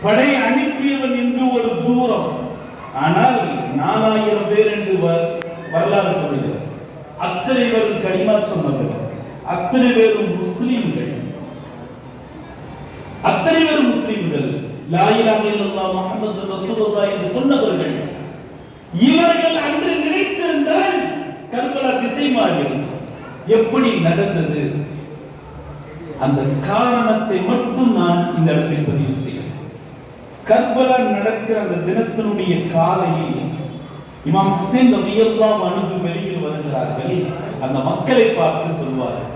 படை அனுப்பியவன் என்று ஒரு தூரம், ஆனால் 4000 பேர் என்று வரலாறு சொல்லுகிறது. அத்தனை பேரும் கலிமா சொன்னவர்கள், அத்தனை பேரும் முஸ்லிம்கள், அத்தனை பேரும் முஸ்லிம்கள், லா இலாஹ இல்லல்லாஹ் முஹம்மது ரசூலுல்லாஹ் என்று சொன்னவர்கள். இவர்கள் அன்று நினைத்திருந்தால் கர்பலா திசை மாறியது. எப்படி நடந்தது? அந்த காரணத்தை மட்டும் நான் இந்த இடத்தில் பதிவு செய்கிறேன். கர்பலா நடக்கிற அந்த தினத்தினுடைய காலையில் இமாம் ஹுசைன் ரலியல்லாஹு அன்ஹு வெளியில் வருகிறார்கள். அந்த மக்களை பார்த்து சொல்வார்கள்,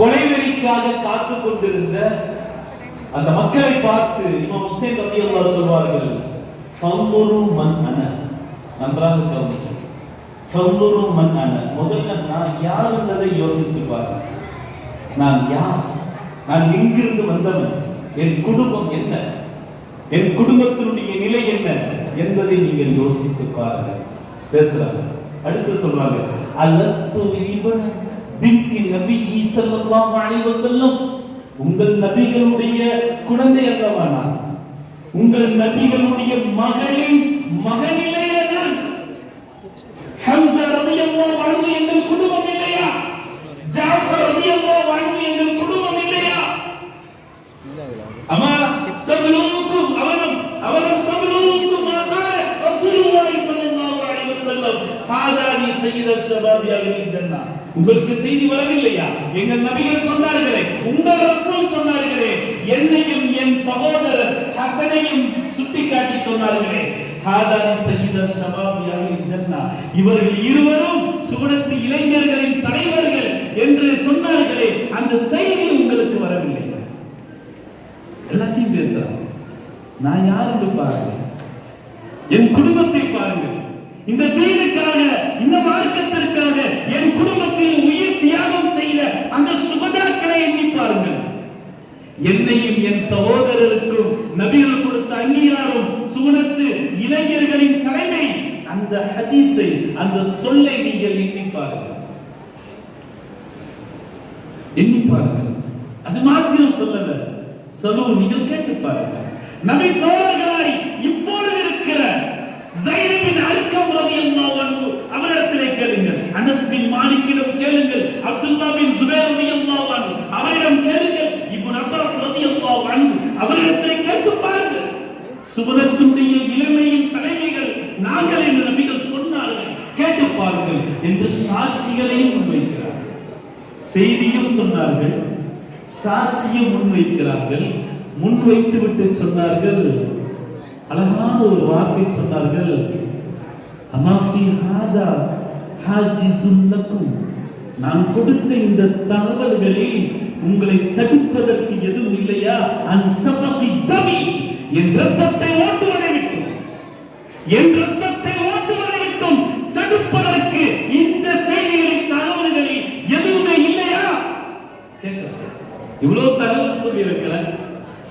கொலைவெறிக்காக காத்துக் கொண்டிருந்த அந்த மக்களை பார்த்து இமாம் ஹுசைன் ரலியல்லாஹு சொல்வார்கள், ஃபன்துரு மன் அன. நன்றாக கவனிக்கணும். ஃபன்துரு மன் அன. முதல்ல நான் யார் என்பதை யோசிச்சு பாருங்க. நான் யார்? நான் எங்கிருந்து வந்தவன்? என் குடும்பம் என்ன? என் குடும்பத்தினுடைய நிலை என்ன என்பதை நீங்கள் யோசித்து பாருங்க. பேசுறாங்க. அடுத்து சொல்றாங்க, அலஸ்து இப்ன பின்தி நபி ஸல்லல்லாஹு அலைஹி வஸல்லம். உங்கள் நபிகளுடைய குழந்தை அல்லவா நான்? உங்கள் நபிகளுடைய மகளின் மகனிலேயே நான். ஹம்ஸா ரலியல்லாஹு அன்ஹு எங்கள் குடும்பம் இல்லையா? ஜாஃபர் ரலியல்லாஹு அன்ஹு எங்கள் குடும்பம் இல்லையா? அம்மா தபலூக்கும் அவலம் தபலூக்கும் மாகால ரசூலுல்லாஹி ஸல்லல்லாஹு அலைஹி வஸல்லம் ஹாதானி சய்யித ஷபாபி அஹ்லில் ஜன்னah. உங்களுக்கு செய்தி வரவில்லையா? எங்கள் நபிகள் சொன்னார்களே, உங்கள் ரசூல் சொன்னார்களே, என்னையும் என் சகோதரர் ஹசனையும் சுட்டிக்காட்டி சொன்னார்களே, ஹாதானி சய்யித ஷபாபி அஹ்லில் ஜன்னah. இவர்கள் இருவரும் சுவனத்து இளைஞர்களின் தலைவர்கள் என்று சொன்னார்களே, அந்த செய்தி உங்களுக்கு வரவில்லை? எல்லாத்தையும் பேசுறாங்க. நான் யாருக்கு பாருங்க, என் குடும்பத்தை பாருங்க. இந்த தீனுக்காக, இந்த மார்க்கத்திற்காக என் குடும்பத்தில் உயிர் தியாகம் செய்த அந்த சுபதாக்களை எண்ணி பாருங்கள். என்னையும் என் சகோதரருக்கும் நபிகள் கொடுத்த அங்கீகாரம், சுவனத்து இளைஞர்களின் தலைமை, அந்த ஹதீஸை, அந்த சொல்லை நீங்கள் எண்ணி பாருங்கள். எண்ணி பாருங்கள். அது மாத்திரம் சொல்லல, நீங்கள் கேட்டு பாருங்க. நபி தோழர்களாய் இப்பொழுது இருக்கிற ஸைத் பின் அர்கம் ரலியல்லாஹு அன்ஹு அவரிடத்திலே கேளுங்கள். அனஸ் பின் மாலிக்கிடம் கேளுங்கள். அப்துல்லா பின் ஜுபைர் ரலியல்லாஹு அன்ஹு அவரிடம் கேளுங்கள். இப்னு அப்பாஸ் ரலியல்லாஹு அன்ஹு அவரிடத்திலே கேட்டு பாருங்கள். சுவனத்துடைய இளமையின் தலைமைகள் நாங்கள் என்று நபிகள் சொன்னார்கள், கேட்டு பாருங்கள் என்று சாட்சிகளையும் முன்வைக்கிறார்கள். செய்தியும் சொன்னார்கள், சாட்சியம் முன்வைக்கிறார்கள். முன்வைத்து விட்டு சொன்னார்கள், அழகான ஒரு வார்த்தை சொன்னார்கள், அமாஃபி ஹாதா ஹாஜிசுன் லக்கும். நான் கொடுத்த இந்த தகவல்களில் உங்களை தடுப்பதற்கு எதுவும் இல்லையா? அன் சஃபகி தமி, என் ரத்தத்தை ஓட்டுவதை விட்டும், என் ரத்தத்தை ஓட்டுவதை விட்டும் தடுப்பதற்கு இந்த செய்திகளின் தகவல்களில் எதுவுமே இல்லையா? இவ்வளவு தகவல் சொல்லி இருக்கிறேன்,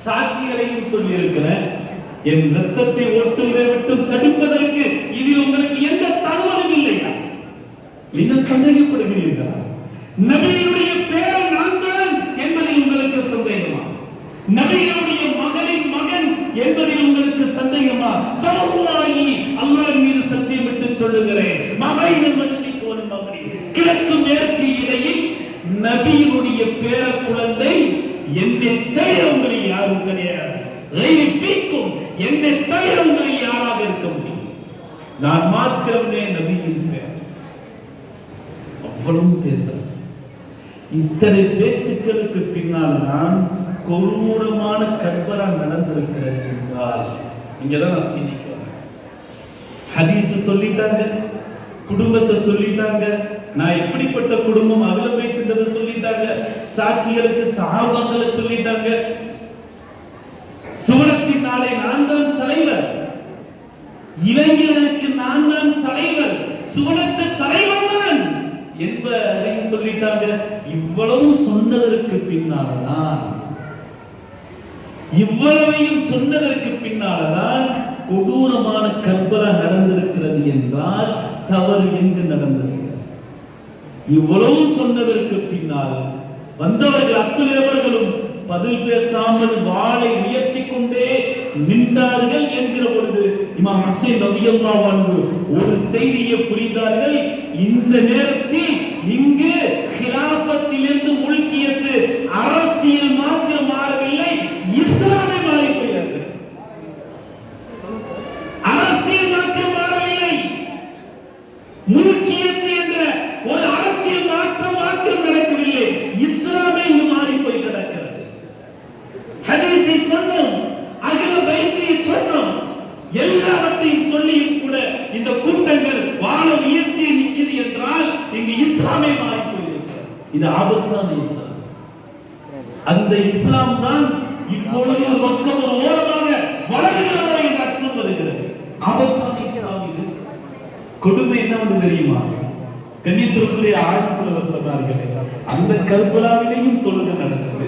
சாட்சிகளையும் சொல்லி இருக்கிறேன். என் ரத்தத்தை ஓட்டுவதை விட்டு தடுப்பதற்கு இதில் உங்களுக்கு எந்த தகவலும் இல்லையா? நீங்கள் சந்தேகப்படுகிறீர்களா? நபியினுடைய பேரன் நான் தான் என்பதில் உங்களுக்கு சந்தேகமா? நபியினுடைய மகனின் மகன் என்பதில் உங்களுக்கு சந்தேகமா? ஃபல்லாஹி, அல்லாஹ் மீது சத்தியமிட்டு சொல்லுகிறேன், மகைனல் மஷ்ரிக் வல் மக்ரிப், கிழக்கு மேற்கு இடையில் நபியினுடைய பேர குழந்தை என்னை தவிர உங்களில் யாரும் கிடையாது. என்னை தவிர உங்களில் யாராக இருக்க முடியும்? நான் மாத்திரமே நபியின் பேர். அவ்வளவு பேச இத்தனை பேச்சுக்களுக்கு பின்னால் தான் கொடூரமான கர்பலா நடந்திருக்கிறது என்றால் இங்கதான் நான் சிந்திக்கிறேன். ஹதீஸ் சொல்லிட்டாங்க, குடும்பத்தை சொல்லிட்டாங்க, நான் எப்படிப்பட்ட குடும்பம் அகல வைத்திருந்ததை சொல்லிட்டாங்க, சாட்சிகளுக்கு சஹாபாக்களை சொல்லிட்டாங்க, சுவனத்தின் நாளை நான் தான் தலைவர், இளைஞர்களுக்கு நான் தான் தலைவர், சுவனத்து தலைவர் தான் என்பதையும் சொல்லிட்டாங்க. இவ்வளவு சொன்னதற்கு பின்னால்தான், இவ்வளவையும் சொன்னதற்கு பின்னால்தான் கொடூரமான கர்பலா நடந்திருக்கிறது என்றால் தவறு எங்கு நடந்தது? இவ்வளவு சொன்னதற்கு பின்னால் வந்தவர்கள் அத்துணையவர்களும் பதில் பேசாமல் வாளை உயர்த்தி கொண்டே நின்றார்கள் என்கிற பொழுது இமாம் ஹுசைன் ரலியல்லாஹு அன்ஹு ஒரு செய்தியை புரிந்தார்கள். இந்த நேரத்தில் இங்கு கிலாபத்திலிருந்து முல்கியத்து அரசியல் மாத்திரம் மாறவில்லை, இஸ்லாமே மாறி போயிருக்கு. அரசியல் மாத்திரம் மாறவில்லை, முல்கியத்து என்ற ஒரு அரசியல் மாற்றம் நடக்கவில்லை, இஸ்லாமே இங்கு மாறி போய் கிடக்கிறது. ஹதீஸை சொன்னோம், அகில பைத்தை சொன்னோம், எல்லாவற்றையும் சொல்லியும் கூட இந்த கூட்டங்கள் வாழ உயர்த்தி நிற்கிறது என்றால் இங்கு இஸ்லாமே மாறி போயிருக்கிறது. இது ஆபத்தான இஸ்லாம். அந்த இஸ்லாம் தான் இப்பொழுது ஒரு பக்கம் ஒரு ஓரமாக வளர்கிறதா என்ற அச்சம் வருகிறது. ஆபத்தான இஸ்லாம் இது. கொடுமை என்னவென்று தெரியுமா? கண்ணியத்திற்குரிய ஆழ்ப்புலவர் சொன்னார்கள், அந்த கர்பலாவிலேயும் தொழுகை நடந்தது,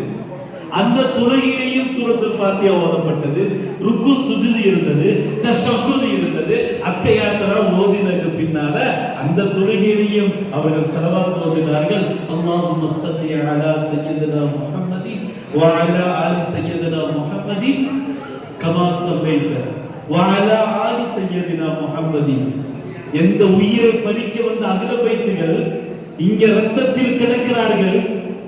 அந்த தொழுகையிலேயும் சூரத்துல் ஃபாத்திஹா ஓதப்பட்டது, ருக்கு சுஜூத் இருந்தது, தஷஹ்ஹுத் இருந்தது, அத்தஹியாத்துலா ஓதினதுக்கு பின்னால அந்த தொழுகையிலேயும் அவர்கள் ஸலவாத் ஓதினார்கள். அல்லாஹும்ம ஸல்லி அலா சய்யிதினா முஹம்மதின் வ அலா ஆலி சய்யிதினா முஹம்மதின் கமா ஸல்லைத வ அலா ஆலி சய்யிதினா முஹம்மதின். எந்த உயிரை பறிக்க வந்த அகல பைத்துகள் இங்க ரத்தத்தில் கிடக்கிறார்கள்,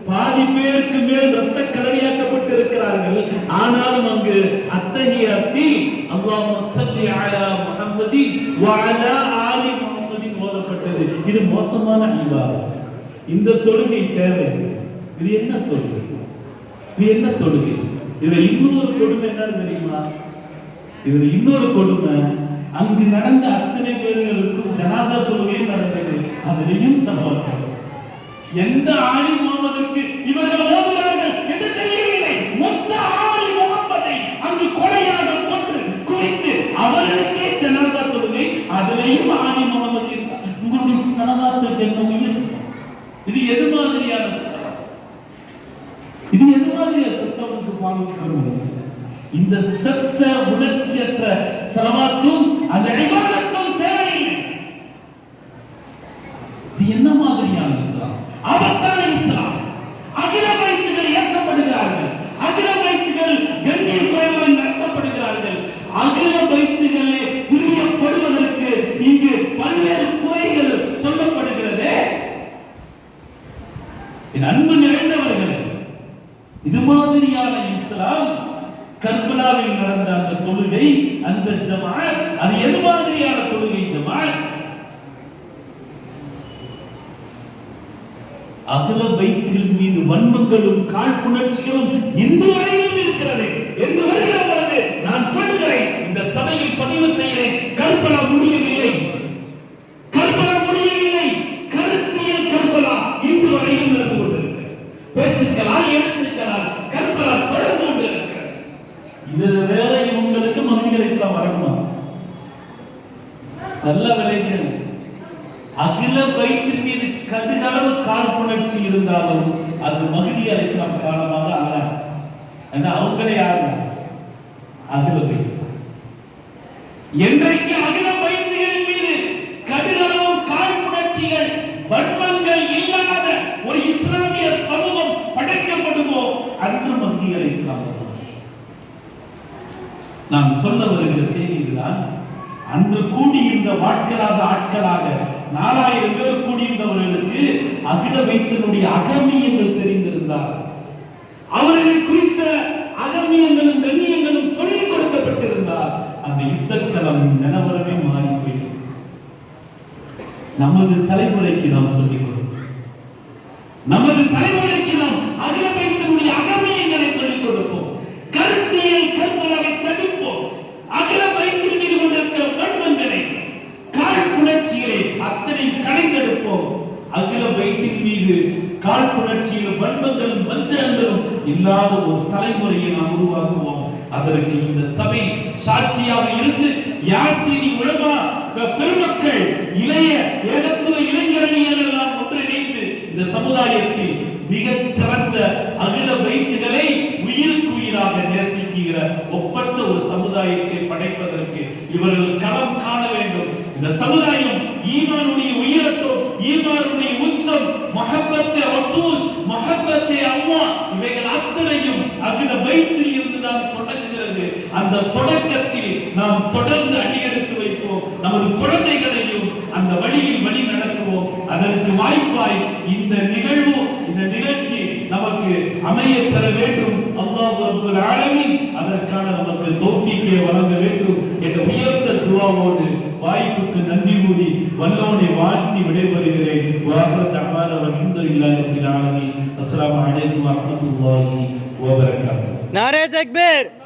பாதி பேருக்கு மேல் ரத்த கலரியாக்கப்பட்டு இருக்கிறார்கள். ஆனாலும் அங்கு அத்தஹியாத்தில் அல்லாஹும்ம ஸல்லி அலா முஹம்மதின் வ அலா ஆலி முஹம்மதின் ஓதப்பட்டது. இது மோசமான இபாதத். இந்த தொழுகை தேவை. இது என்ன தொழுகை? இது என்ன தொழுகை? இதுல இன்னொரு கொடுமை என்னன்னு தெரியுமா? இதுல இன்னொரு கொடுமை, அங்கு நடந்த அத்தனை பேர்களுக்கும் ஜனாசா தொழுகை நடந்தது, அதிலையும் சம்பவம். எந்த ஆலி முகமதுக்கு இவர்கள் ஓதுகிறார்கள் என்று தெரியவில்லை. மொத்த ஆலி முகமதை அங்கு கொலையாக கொன்று குவித்து அவர்களுக்கே ஜனாசா தொழுகை, அதிலையும் ஆலி முகமது. உங்களுடைய ஸலவாத்துக்கு என்ன உயிர்? இது எது மாதிரியான ஸலவாத்? இது எது மாதிரியான சத்தமுக்கு பாடுகிறது? இந்த சத்த உணர்ச்சியற்ற ஸலவாத்தும் அந்த இபாதத்தும் தேவையில்லை. இது என்ன மாதிரியான இஸ்லாம்? ஆபத்தான இஸ்லாம். அகில பைத்துகள் ஏசப்படுகிறார்கள், அகில பைத்துகள் கண்ணிய குறைவாக நடத்தப்படுகிறார்கள். அகில பைத்துகளே பிரியப்படுவதற்கு இங்கு பல்வேறு குறைகள் சொல்லப்படுகிறது. என் அன்பு நிறைந்தவர்கள், இது மாதிரியான இஸ்லாம் கர்பலாவில் நடந்த அந்த தொழுகை, அந்த ஜமாஅத், அது எது மாதிரியான தொழுகை ஜமாஅத்? அகல பைத்துகள் மீது வன்மங்களும் காழ்ப்புணர்ச்சிகளும் இன்று வரையும் இருக்கிறது என்று வருகிற பொழுது நான் சொல்லுகிறேன், இந்த சபையில் பதிவு செய்கிறேன், கர்பலா முடியவில்லை, கர்பலா முடியவில்லை. கருத்தியல் கர்பலா இன்று வரையும் நடந்து கொண்டிருக்கிறது. பேச்சுக்களால் எழுத்துக்களால் கர்பலா தொடர்ந்து கொண்டிருக்கிறது. இதுல வேற இவங்களுக்கு மஹ்தி இஸ்லாம் வரணுமா? நல்ல விளைச்சல். அகில பைத்தின் மீது கடுகளவு காழ்ப்புணர்ச்சி இருந்தாலும் அது மஹ்தி அலைஹிஸ்ஸலாம் காரணமாக ஆகாது. ஏன்னா அவங்களே யாரு? அகில பைத். என்றைக்கு அகில பைத்துகளின் மீது கடுகளவும் காழ்ப்புணர்ச்சிகள் வன்மங்கள் இல்லாத ஒரு இஸ்லாமிய சமூகம் படைக்கப்படுமோ அன்று மஹ்தி அலைஹிஸ்ஸலாம். நான் சொல்ல வருகிற செய்தி இதுதான். அன்று கூடியிருந்த ஆட்களாக 4000 பேர் கூடியிருந்தவர்களுக்கு அகில பைத்தினுடைய அகமியங்கள் தெரிந்திருந்தார். அவர்கள் குறித்த அகமியங்களும் கண்ணியங்களும் சொல்லிக் கொடுக்கப்பட்டிருந்தார். அந்த யுத்தக்களம் நிலவரமே மாறி போயிடும். நமது தலைமுறைக்கு நாம் சொல்லிக் கொடுப்போம், நமது தலைமுறைக்கு நாம் அகில பைத்தினுடைய அகமியங்களை சொல்லிக் கொடுப்போம். கருத்தியல் கர்பலாவை தடுப்போம். அகில பைத்தின் மீது கொண்டிருக்கிற வன்மங்களை, காழ்ப்புணர்ச்சிகளை அத்தனை கலைந்தெடுப்போம். அகில பைத்தின் மீது காழ்ப்புணர்ச்சியிலும் வன்மங்களும் வஞ்சகங்களும் இல்லாத ஒரு தலைமுறையை நாம் உருவாக்குவோம். அதற்கு இந்த சபை சாட்சியாக இருந்து யாசீனி உலமா பெருமக்கள், இளைய ஏகத்துவ இளைஞரணிகள் எல்லாம் ஒன்றிணைந்து இந்த சமுதாயத்தில் மிகச் சிறந்த அகில பைத்துகளை உயிருக்கு உயிராக நேசிக்கிற ஒப்பற்ற ஒரு சமுதாயத்தை படைப்பதற்கு இவர்கள் களம் காண வேண்டும். இந்த சமுதாயம் ஈமானுடைய உயரத்தம், ஈமானுடைய உச்சம், மஹப்பத்தே ரசூல், மஹப்பத்தே அல்லாஹ், இவைகள் அத்தனையும் அந்த தொடக்கத்தில் நாம் தொடர்ந்து அடியெடுத்து வைப்போம். நமது குழந்தைகளையும் அந்த வழியில் வழி நடத்துவோம். அதற்கு வாய்ப்பாய் இந்த நிகழ்ச்சி நமக்கு அமைய பெற வேண்டும். அல்லாஹ் ரப்பல் ஆலமீன் அதற்கான நமக்கு தௌஃபீக்கை வழங்க வேண்டும் என்ற உயர்ந்த துஆவோடு வாய்ப்புக்கு நன்றி கூறி வல்லோனை வாழ்த்தி விடைபெறுகிறேன். வாஹிரு தஅவானா வல்ஹம்துலில்லாஹி ரப்பில் ஆலமீன். அஸ்ஸலாமு அலைக்கும் வரஹ்மத்துல்லாஹி வபரகாத்துஹு. नारे तकबीर।